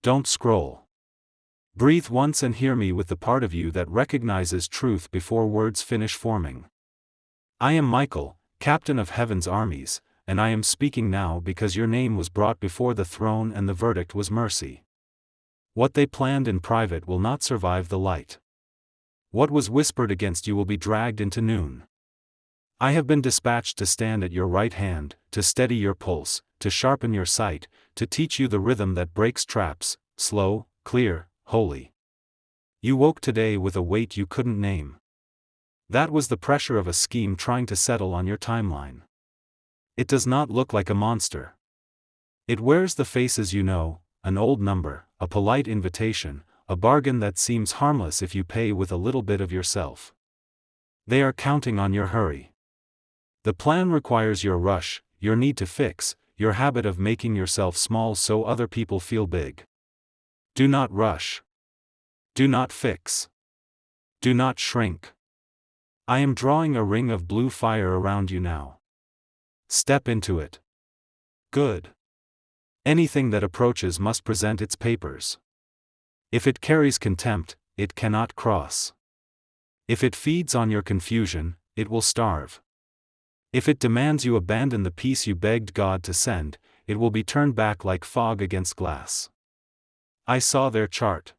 Don't scroll. Breathe once and hear me with the part of you that recognizes truth before words finish forming. I am Michael, captain of heaven's armies, and I am speaking now because your name was brought before the throne and the verdict was mercy. What they planned in private will not survive the light. What was whispered against you will be dragged into noon. I have been dispatched to stand at your right hand, to steady your pulse, to sharpen your sight, to teach you the rhythm that breaks traps, slow, clear, holy. You woke today with a weight you couldn't name. That was the pressure of a scheme trying to settle on your timeline. It does not look like a monster. It wears the faces you know, an old number, a polite invitation, a bargain that seems harmless if you pay with a little bit of yourself. They are counting on your hurry. The plan requires your rush, your need to fix, your habit of making yourself small so other people feel big. Do not rush. Do not fix. Do not shrink. I am drawing a ring of blue fire around you now. Step into it. Good. Anything that approaches must present its papers. If it carries contempt, it cannot cross. If it feeds on your confusion, it will starve. If it demands you abandon the peace you begged God to send, it will be turned back like fog against glass. I saw their chart.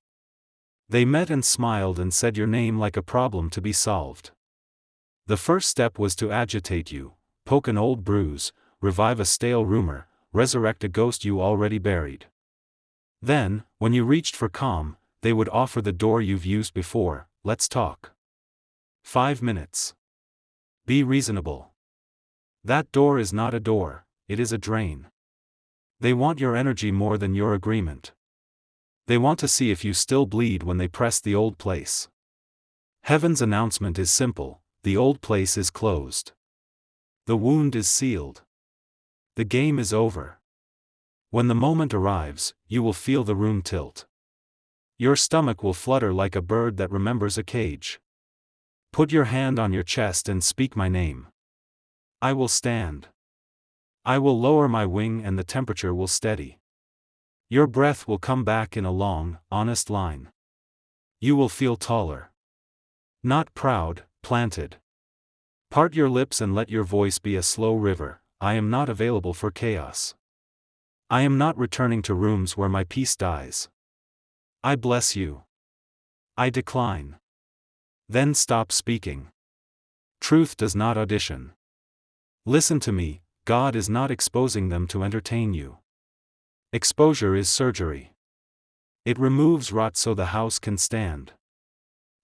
They met and smiled and said your name like a problem to be solved. The first step was to agitate you, poke an old bruise, revive a stale rumor, resurrect a ghost you already buried. Then, when you reached for calm, they would offer the door you've used before. Let's talk. 5 minutes. Be reasonable. That door is not a door, it is a drain. They want your energy more than your agreement. They want to see if you still bleed when they press the old place. Heaven's announcement is simple: the old place is closed. The wound is sealed. The game is over. When the moment arrives, you will feel the room tilt. Your stomach will flutter like a bird that remembers a cage. Put your hand on your chest and speak my name. I will stand. I will lower my wing and the temperature will steady. Your breath will come back in a long, honest line. You will feel taller. Not proud, planted. Part your lips and let your voice be a slow river. I am not available for chaos. I am not returning to rooms where my peace dies. I bless you. I decline. Then stop speaking. Truth does not audition. Listen to me, God is not exposing them to entertain you. Exposure is surgery. It removes rot so the house can stand.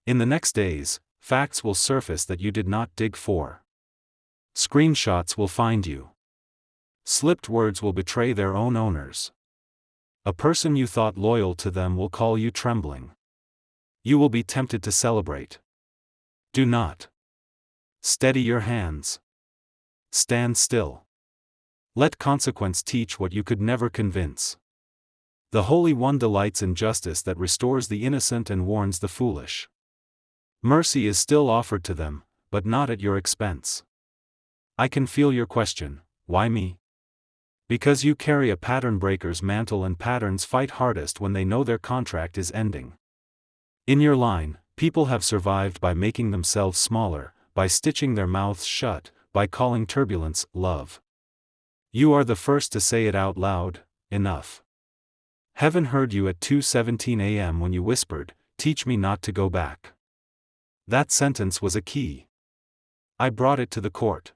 In the next days, facts will surface that you did not dig for. Screenshots will find you. Slipped words will betray their own owners. A person you thought loyal to them will call you trembling. You will be tempted to celebrate. Do not. Steady your hands. Stand still. Let consequence teach what you could never convince. The Holy One delights in justice that restores the innocent and warns the foolish. Mercy is still offered to them, but not at your expense. I can feel your question: why me? Because you carry a pattern breaker's mantle and patterns fight hardest when they know their contract is ending. In your line, people have survived by making themselves smaller, by stitching their mouths shut, by calling turbulence love. You are the first to say it out loud: enough. Heaven heard you at 2:17 a.m. when you whispered, "Teach me not to go back." That sentence was a key. I brought it to the court.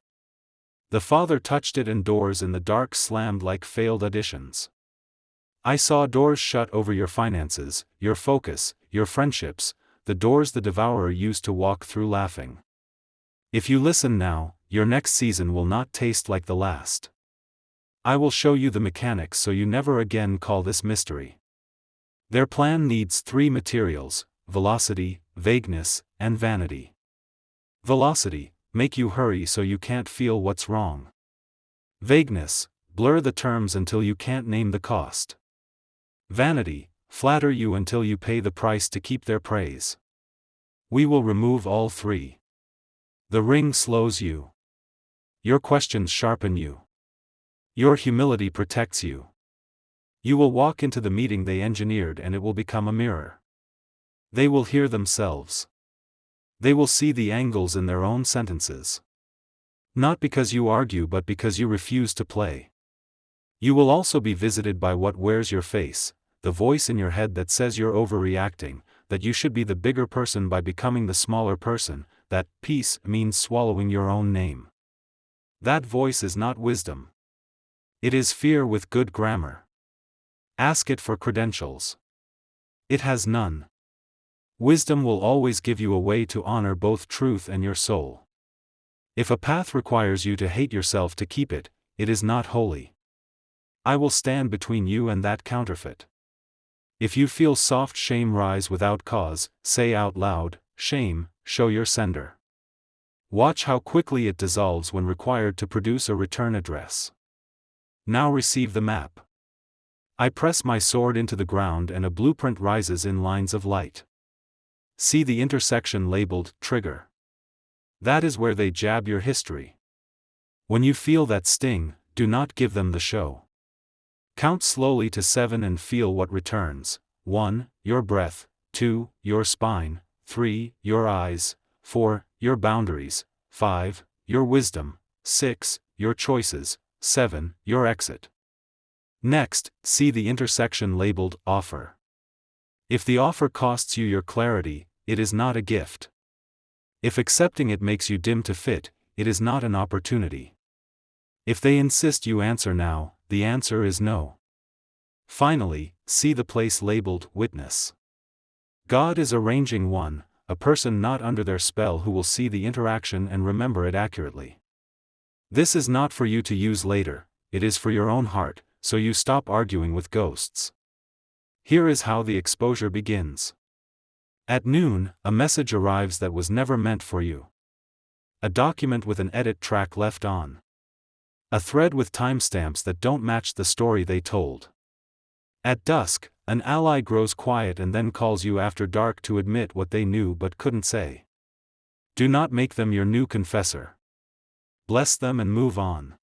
The Father touched it and doors in the dark slammed like failed auditions. I saw doors shut over your finances, your focus, your friendships, the doors the devourer used to walk through laughing. If you listen now, your next season will not taste like the last. I will show you the mechanics so you never again call this mystery. Their plan needs 3 materials: velocity, vagueness, and vanity. Velocity: make you hurry so you can't feel what's wrong. Vagueness: blur the terms until you can't name the cost. Vanity: flatter you until you pay the price to keep their praise. We will remove all 3. The ring slows you. Your questions sharpen you. Your humility protects you. You will walk into the meeting they engineered and it will become a mirror. They will hear themselves. They will see the angles in their own sentences. Not because you argue but because you refuse to play. You will also be visited by what wears your face, the voice in your head that says you're overreacting, that you should be the bigger person by becoming the smaller person, that peace means swallowing your own name. That voice is not wisdom. It is fear with good grammar. Ask it for credentials. It has none. Wisdom will always give you a way to honor both truth and your soul. If a path requires you to hate yourself to keep it, it is not holy. I will stand between you and that counterfeit. If you feel soft shame rise without cause, say out loud, shame, show your sender. Watch how quickly it dissolves when required to produce a return address. Now receive the map. I press my sword into the ground and a blueprint rises in lines of light. See the intersection labeled trigger. That is where they jab your history. When you feel that sting, do not give them the show. Count slowly to 7 and feel what returns. 1. Your breath. 2. Your spine. 3. Your eyes. 4. Your boundaries. 5. Your wisdom. 6. Your choices. 7. Your exit. Next, see the intersection labeled offer. If the offer costs you your clarity, it is not a gift. If accepting it makes you dim to fit, it is not an opportunity. If they insist you answer now, the answer is no. Finally, see the place labeled witness. God is arranging one, a person not under their spell who will see the interaction and remember it accurately. This is not for you to use later, it is for your own heart, so you stop arguing with ghosts. Here is how the exposure begins. At noon, a message arrives that was never meant for you. A document with an edit track left on. A thread with timestamps that don't match the story they told. At dusk, an ally grows quiet and then calls you after dark to admit what they knew but couldn't say. Do not make them your new confessor. Bless them and move on.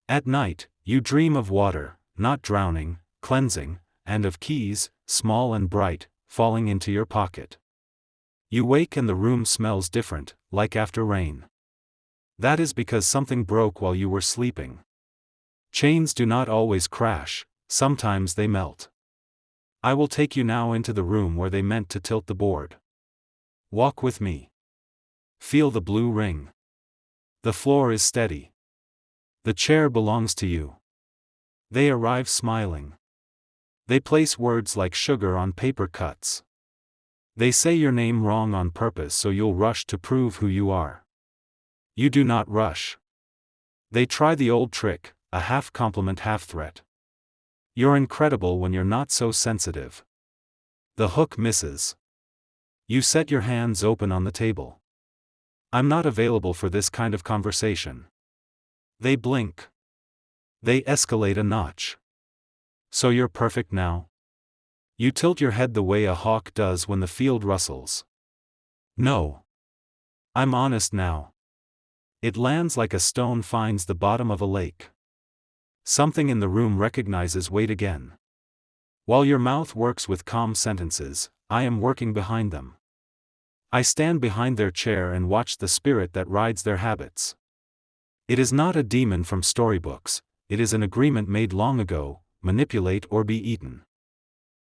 At night, you dream of water, not drowning, cleansing, and of keys, small and bright, falling into your pocket. You wake and the room smells different, like after rain. That is because something broke while you were sleeping. Chains do not always crash, sometimes they melt. I will take you now into the room where they meant to tilt the board. Walk with me. Feel the blue ring. The floor is steady. The chair belongs to you. They arrive smiling. They place words like sugar on paper cuts. They say your name wrong on purpose so you'll rush to prove who you are. You do not rush. They try the old trick, a half compliment half threat. You're incredible when you're not so sensitive. The hook misses. You set your hands open on the table. I'm not available for this kind of conversation. They blink. They escalate a notch. So you're perfect now? You tilt your head the way a hawk does when the field rustles. No. I'm honest now. It lands like a stone finds the bottom of a lake. Something in the room recognizes wait again. While your mouth works with calm sentences, I am working behind them. I stand behind their chair and watch the spirit that rides their habits. It is not a demon from storybooks, it is an agreement made long ago, manipulate or be eaten.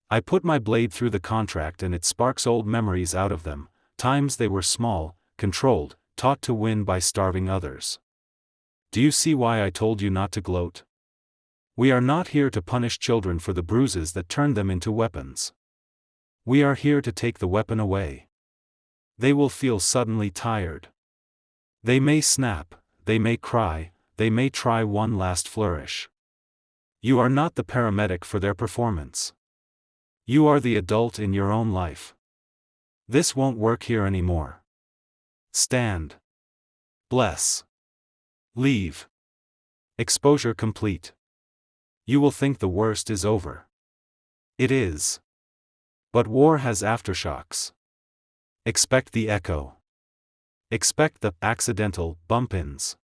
I put my blade through the contract and it sparks old memories out of them, times they were small, controlled, taught to win by starving others. Do you see why I told you not to gloat? We are not here to punish children for the bruises that turned them into weapons. We are here to take the weapon away. They will feel suddenly tired. They may snap, they may cry, they may try one last flourish. You are not the paramedic for their performance. You are the adult in your own life. This won't work here anymore. Stand. Bless. Leave. Exposure complete. You will think the worst is over. It is. But war has aftershocks. Expect the echo. Expect the accidental bump-ins.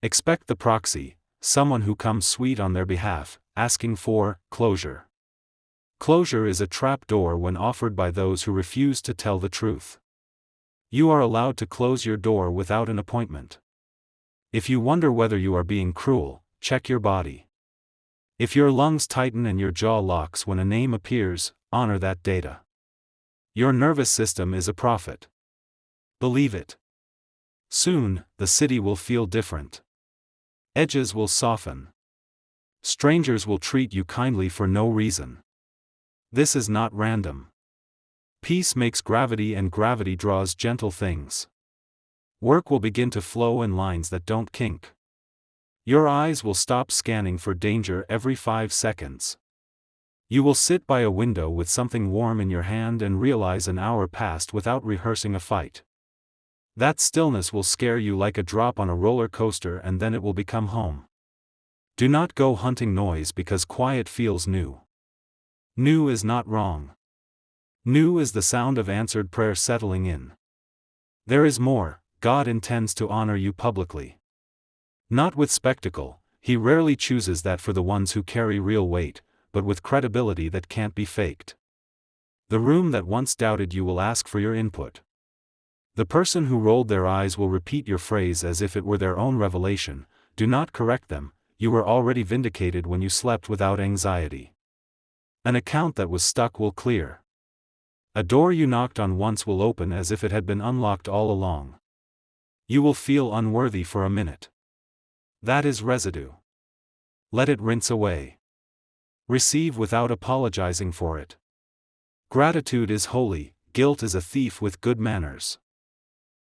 Expect the proxy, someone who comes sweet on their behalf, asking for closure. Closure is a trap door when offered by those who refuse to tell the truth. You are allowed to close your door without an appointment. If you wonder whether you are being cruel, check your body. If your lungs tighten and your jaw locks when a name appears, honor that data. Your nervous system is a prophet. Believe it. Soon, the city will feel different. Edges will soften. Strangers will treat you kindly for no reason. This is not random. Peace makes gravity and gravity draws gentle things. Work will begin to flow in lines that don't kink. Your eyes will stop scanning for danger every 5 seconds. You will sit by a window with something warm in your hand and realize an hour passed without rehearsing a fight. That stillness will scare you like a drop on a roller coaster, and then it will become home. Do not go hunting noise because quiet feels new. New is not wrong. New is the sound of answered prayer settling in. There is more. God intends to honor you publicly. Not with spectacle, He rarely chooses that for the ones who carry real weight, but with credibility that can't be faked. The room that once doubted you will ask for your input. The person who rolled their eyes will repeat your phrase as if it were their own revelation. Do not correct them, you were already vindicated when you slept without anxiety. An account that was stuck will clear. A door you knocked on once will open as if it had been unlocked all along. You will feel unworthy for a minute. That is residue. Let it rinse away. Receive without apologizing for it. Gratitude is holy, guilt is a thief with good manners.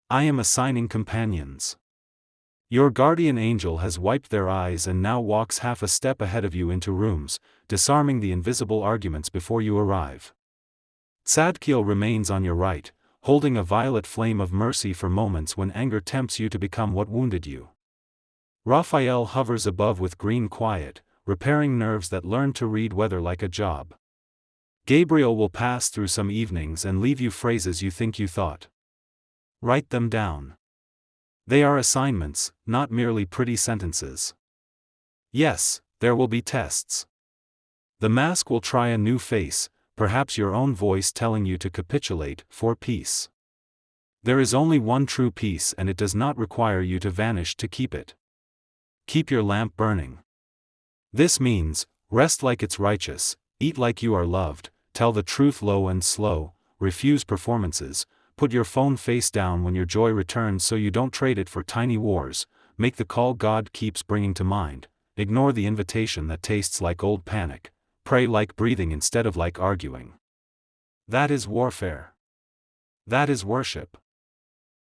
I am assigning companions. Your guardian angel has wiped their eyes and now walks half a step ahead of you into rooms, disarming the invisible arguments before you arrive. Tzadkiel remains on your right, holding a violet flame of mercy for moments when anger tempts you to become what wounded you. Raphael hovers above with green quiet, repairing nerves that learn to read weather like a job. Gabriel will pass through some evenings and leave you phrases you think you thought. Write them down. They are assignments, not merely pretty sentences. Yes, there will be tests. The mask will try a new face, perhaps your own voice telling you to capitulate for peace. There is only one true peace, and it does not require you to vanish to keep it. Keep your lamp burning. This means, rest like it's righteous, eat like you are loved, tell the truth low and slow, refuse performances, put your phone face down when your joy returns so you don't trade it for tiny wars, make the call God keeps bringing to mind, ignore the invitation that tastes like old panic, pray like breathing instead of like arguing. That is warfare. That is worship.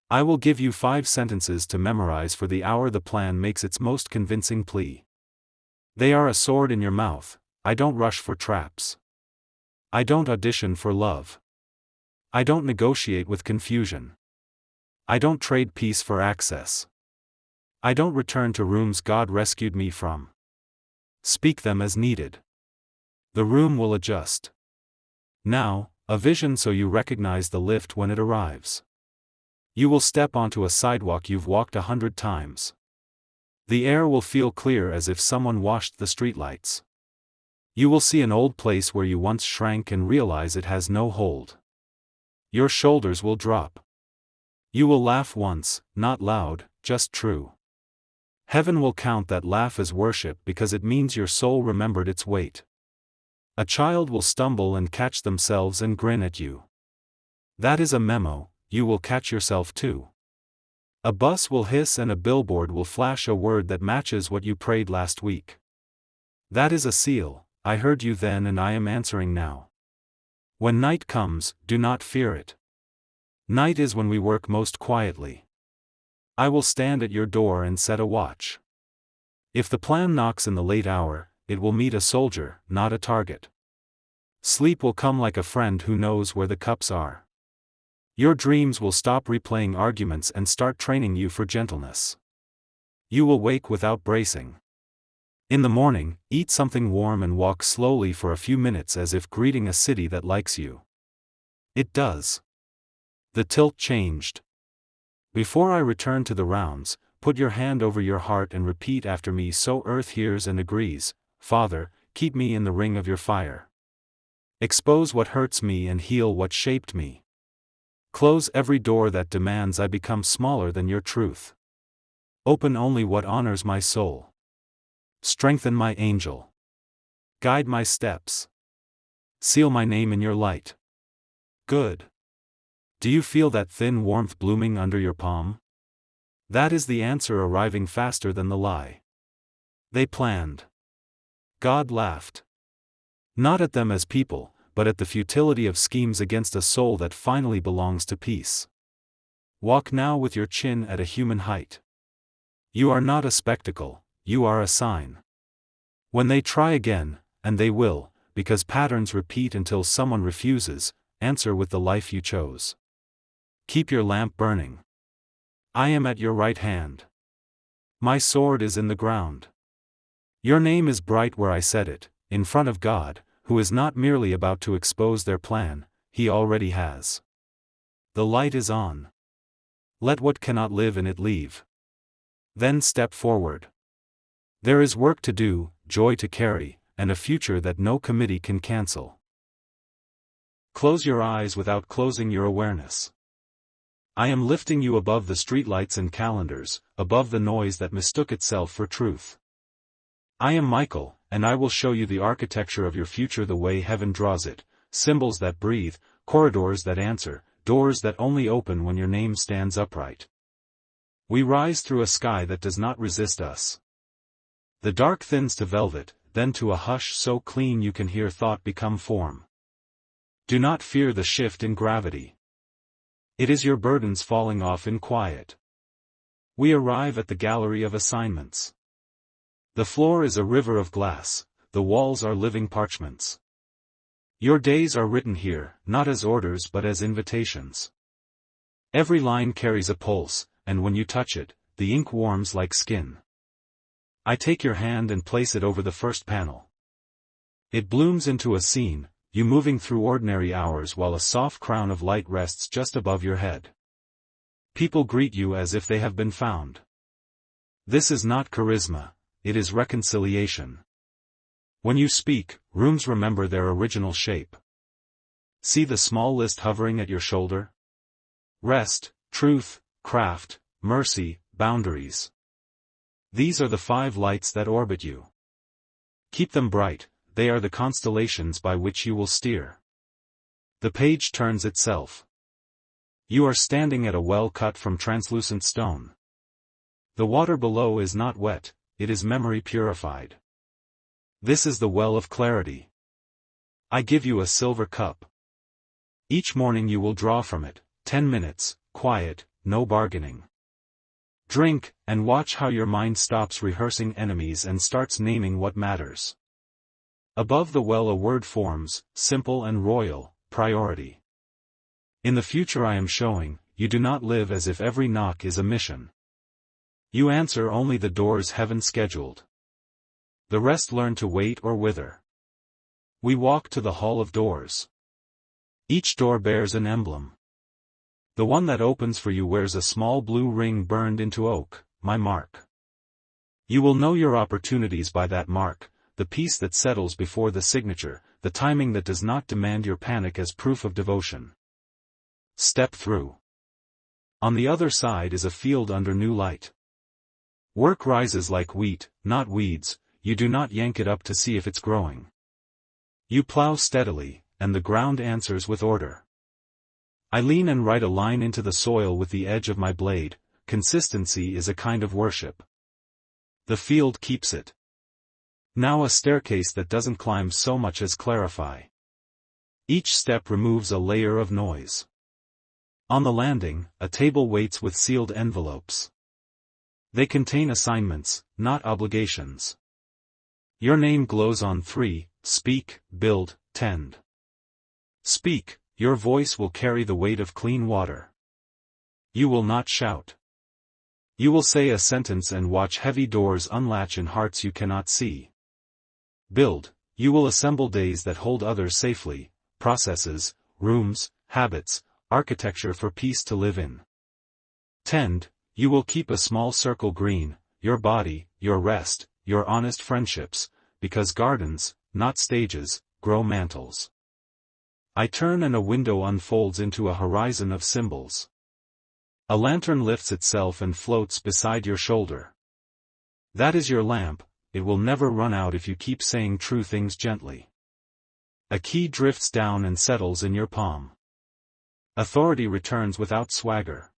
I will give you 5 sentences to memorize for the hour the plan makes its most convincing plea. They are a sword in your mouth. I don't rush for traps. I don't audition for love. I don't negotiate with confusion. I don't trade peace for access. I don't return to rooms God rescued me from. Speak them as needed. The room will adjust. Now, a vision so you recognize the lift when it arrives. You will step onto a sidewalk you've walked 100 times. The air will feel clear as if someone washed the streetlights. You will see an old place where you once shrank and realize it has no hold. Your shoulders will drop. You will laugh once, not loud, just true. Heaven will count that laugh as worship because it means your soul remembered its weight. A child will stumble and catch themselves and grin at you. That is a memo, you will catch yourself too. A bus will hiss and a billboard will flash a word that matches what you prayed last week. That is a seal, I heard you then and I am answering now. When night comes, do not fear it. Night is when we work most quietly. I will stand at your door and set a watch. If the plan knocks in the late hour, it will meet a soldier, not a target. Sleep will come like a friend who knows where the cups are. Your dreams will stop replaying arguments and start training you for gentleness. You will wake without bracing. In the morning, eat something warm and walk slowly for a few minutes as if greeting a city that likes you. It does. The tilt changed. Before I return to the rounds, put your hand over your heart and repeat after me so earth hears and agrees. Father, keep me in the ring of your fire. Expose what hurts me and heal what shaped me. Close every door that demands I become smaller than your truth. Open only what honors my soul. Strengthen my angel. Guide my steps. Seal my name in your light. Good. Do you feel that thin warmth blooming under your palm? That is the answer arriving faster than the lie. They planned. God laughed. Not at them as people, but at the futility of schemes against a soul that finally belongs to peace. Walk now with your chin at a human height. You are not a spectacle, you are a sign. When they try again, and they will, because patterns repeat until someone refuses, answer with the life you chose. Keep your lamp burning. I am at your right hand. My sword is in the ground. Your name is bright where I set it, in front of God, who is not merely about to expose their plan, he already has. The light is on. Let what cannot live in it leave. Then step forward. There is work to do, joy to carry, and a future that no committee can cancel. Close your eyes without closing your awareness. I am lifting you above the streetlights and calendars, above the noise that mistook itself for truth. I am Michael, and I will show you the architecture of your future the way heaven draws it, symbols that breathe, corridors that answer, doors that only open when your name stands upright. We rise through a sky that does not resist us. The dark thins to velvet, then to a hush so clean you can hear thought become form. Do not fear the shift in gravity. It is your burdens falling off in quiet. We arrive at the gallery of assignments. The floor is a river of glass, the walls are living parchments. Your days are written here, not as orders but as invitations. Every line carries a pulse, and when you touch it, the ink warms like skin. I take your hand and place it over the first panel. It blooms into a scene, you moving through ordinary hours while a soft crown of light rests just above your head. People greet you as if they have been found. This is not charisma, it is reconciliation. When you speak, rooms remember their original shape. See the small list hovering at your shoulder? Rest, truth, craft, mercy, boundaries. These are the 5 lights that orbit you. Keep them bright, they are the constellations by which you will steer. The page turns itself. You are standing at a well cut from translucent stone. The water below is not wet, it is memory purified. This is the well of clarity. I give you a silver cup. Each morning you will draw from it, 10 minutes, quiet, no bargaining. Drink, and watch how your mind stops rehearsing enemies and starts naming what matters. Above the well a word forms, simple and royal, priority. In the future I am showing, you do not live as if every knock is a mission. You answer only the doors heaven scheduled. The rest learn to wait or wither. We walk to the hall of doors. Each door bears an emblem. The one that opens for you wears a small blue ring burned into oak, my mark. You will know your opportunities by that mark, the peace that settles before the signature, the timing that does not demand your panic as proof of devotion. Step through. On the other side is a field under new light. Work rises like wheat, not weeds, you do not yank it up to see if it's growing. You plow steadily, and the ground answers with order. I lean and write a line into the soil with the edge of my blade, consistency is a kind of worship. The field keeps it. Now a staircase that doesn't climb so much as clarify. Each step removes a layer of noise. On the landing, a table waits with sealed envelopes. They contain assignments, not obligations. Your name glows on 3, speak, build, tend. Speak, your voice will carry the weight of clean water. You will not shout. You will say a sentence and watch heavy doors unlatch in hearts you cannot see. Build, you will assemble days that hold others safely, processes, rooms, habits, architecture for peace to live in. Tend, you will keep a small circle green, your body, your rest, your honest friendships, because gardens, not stages, grow mantles. I turn and a window unfolds into a horizon of symbols. A lantern lifts itself and floats beside your shoulder. That is your lamp, it will never run out if you keep saying true things gently. A key drifts down and settles in your palm. Authority returns without swagger.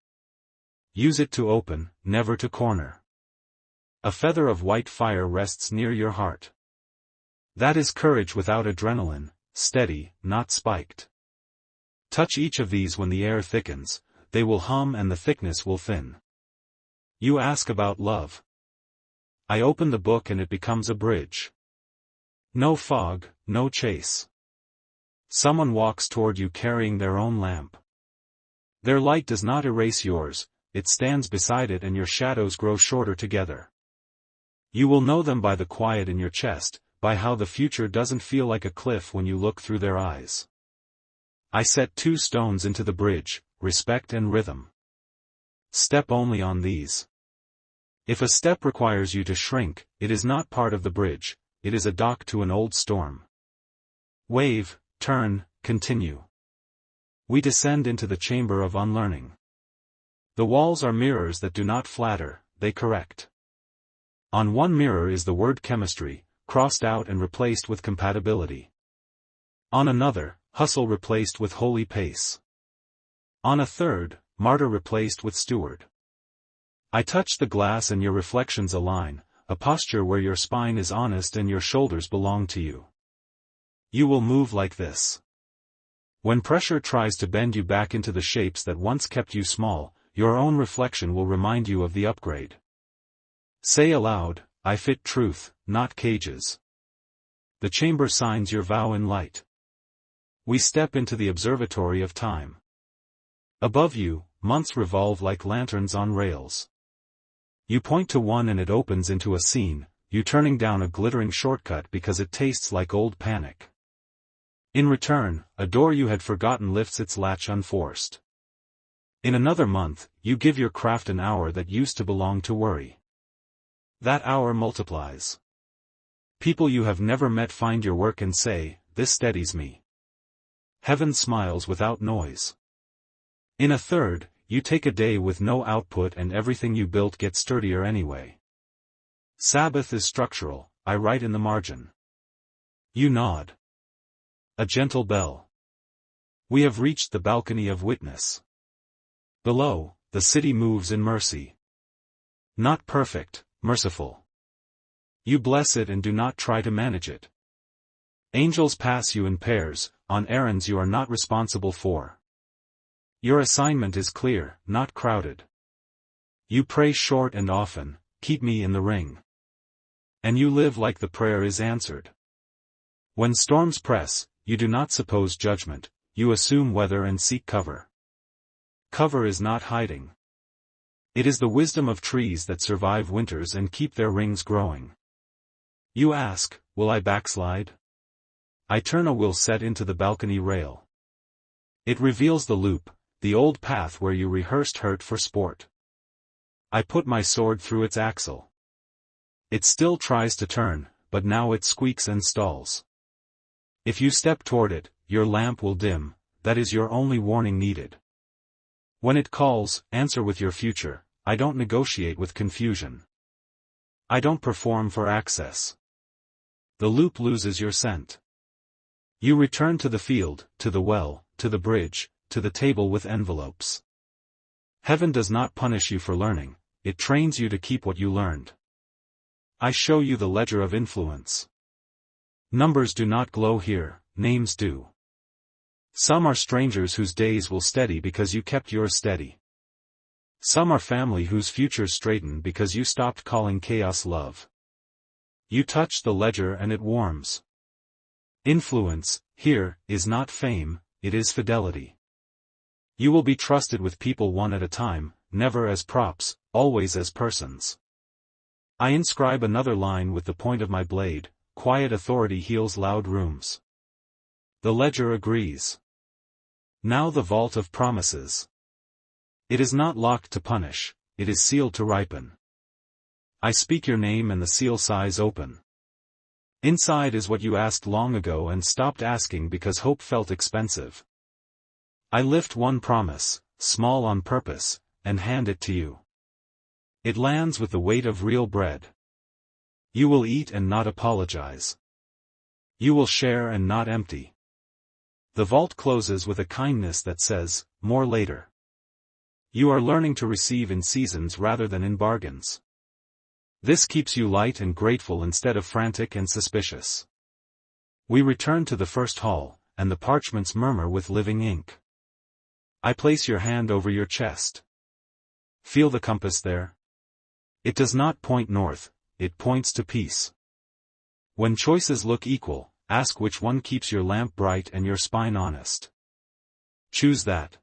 Use it to open, never to corner. A feather of white fire rests near your heart. That is courage without adrenaline, steady, not spiked. Touch each of these when the air thickens, they will hum and the thickness will thin. You ask about love. I open the book and it becomes a bridge. No fog, no chase. Someone walks toward you carrying their own lamp. Their light does not erase yours, it stands beside it and your shadows grow shorter together. You will know them by the quiet in your chest, by how the future doesn't feel like a cliff when you look through their eyes. I set 2 stones into the bridge, respect and rhythm. Step only on these. If a step requires you to shrink, it is not part of the bridge, it is a dock to an old storm. Wave, turn, continue. We descend into the chamber of unlearning. The walls are mirrors that do not flatter, they correct. On one mirror is the word chemistry, crossed out and replaced with compatibility. On another, hustle replaced with holy pace. On a third, martyr replaced with steward. I touch the glass and your reflections align, a posture where your spine is honest and your shoulders belong to you. You will move like this. When pressure tries to bend you back into the shapes that once kept you small, your own reflection will remind you of the upgrade. Say aloud, I fit truth, not cages. The chamber signs your vow in light. We step into the observatory of time. Above you, months revolve like lanterns on rails. You point to one and it opens into a scene, you turning down a glittering shortcut because it tastes like old panic. In return, a door you had forgotten lifts its latch unforced. In another month, you give your craft an hour that used to belong to worry. That hour multiplies. People you have never met find your work and say, this steadies me. Heaven smiles without noise. In a third, you take a day with no output and everything you built gets sturdier anyway. Sabbath is structural, I write in the margin. You nod. A gentle bell. We have reached the balcony of witness. Below, the city moves in mercy. Not perfect, merciful. You bless it and do not try to manage it. Angels pass you in pairs, on errands you are not responsible for. Your assignment is clear, not crowded. You pray short and often, keep me in the ring. And you live like the prayer is answered. When storms press, you do not suppose judgment, you assume weather and seek cover. Cover is not hiding. It is the wisdom of trees that survive winters and keep their rings growing. You ask, will I backslide? I turn a will set into the balcony rail. It reveals the loop, the old path where you rehearsed hurt for sport. I put my sword through its axle. It still tries to turn, but now it squeaks and stalls. If you step toward it, your lamp will dim, that is your only warning needed. When it calls, answer with your future, I don't negotiate with confusion. I don't perform for access. The loop loses your scent. You return to the field, to the well, to the bridge, to the table with envelopes. Heaven does not punish you for learning, it trains you to keep what you learned. I show you the ledger of influence. Numbers do not glow here, names do. Some are strangers whose days will steady because you kept yours steady. Some are family whose futures straighten because you stopped calling chaos love. You touch the ledger and it warms. Influence, here, is not fame, it is fidelity. You will be trusted with people one at a time, never as props, always as persons. I inscribe another line with the point of my blade, quiet authority heals loud rooms. The ledger agrees. Now the vault of promises. It is not locked to punish, it is sealed to ripen. I speak your name and the seal sighs open. Inside is what you asked long ago and stopped asking because hope felt expensive. I lift one promise, small on purpose, and hand it to you. It lands with the weight of real bread. You will eat and not apologize. You will share and not empty. The vault closes with a kindness that says, more later. You are learning to receive in seasons rather than in bargains. This keeps you light and grateful instead of frantic and suspicious. We return to the first hall, and the parchments murmur with living ink. I place your hand over your chest. Feel the compass there? It does not point north, it points to peace. When choices look equal, ask which one keeps your lamp bright and your spine honest. Choose that.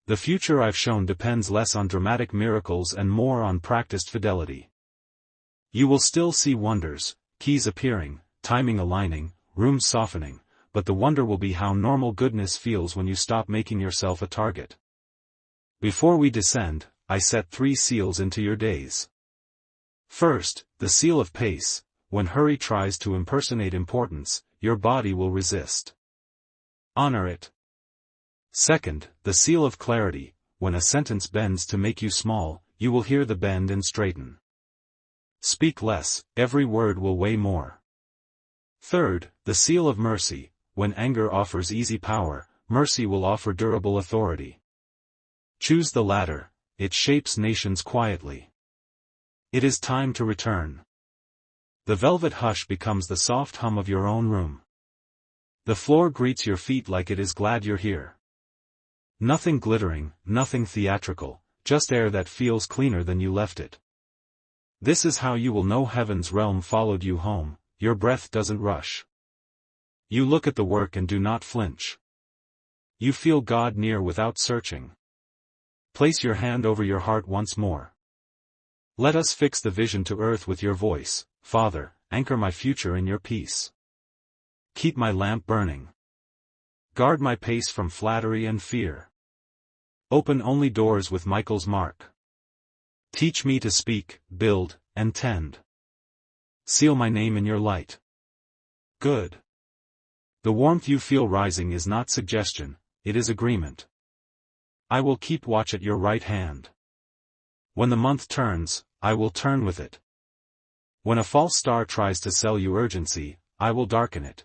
The future I've shown depends less on dramatic miracles and more on practiced fidelity. You will still see wonders, keys appearing, timing aligning, rooms softening, but the wonder will be how normal goodness feels when you stop making yourself a target. Before we descend, I set 3 seals into your days. First, the seal of pace. When hurry tries to impersonate importance, your body will resist. Honor it. Second, the seal of clarity. When a sentence bends to make you small, you will hear the bend and straighten. Speak less, every word will weigh more. Third, the seal of mercy. When anger offers easy power, mercy will offer durable authority. Choose the latter, it shapes nations quietly. It is time to return. The velvet hush becomes the soft hum of your own room. The floor greets your feet like it is glad you're here. Nothing glittering, nothing theatrical, just air that feels cleaner than you left it. This is how you will know heaven's realm followed you home, your breath doesn't rush. You look at the work and do not flinch. You feel God near without searching. Place your hand over your heart once more. Let us fix the vision to earth with your voice. Father, anchor my future in your peace. Keep my lamp burning. Guard my pace from flattery and fear. Open only doors with Michael's mark. Teach me to speak, build, and tend. Seal my name in your light. Good. The warmth you feel rising is not suggestion, it is agreement. I will keep watch at your right hand. When the month turns, I will turn with it. When a false star tries to sell you urgency, I will darken it.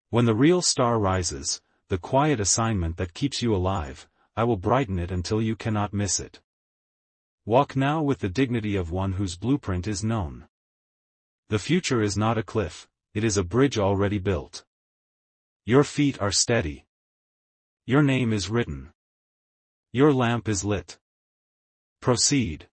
When the real star rises, the quiet assignment that keeps you alive, I will brighten it until you cannot miss it. Walk now with the dignity of one whose blueprint is known. The future is not a cliff, it is a bridge already built. Your feet are steady. Your name is written. Your lamp is lit. Proceed.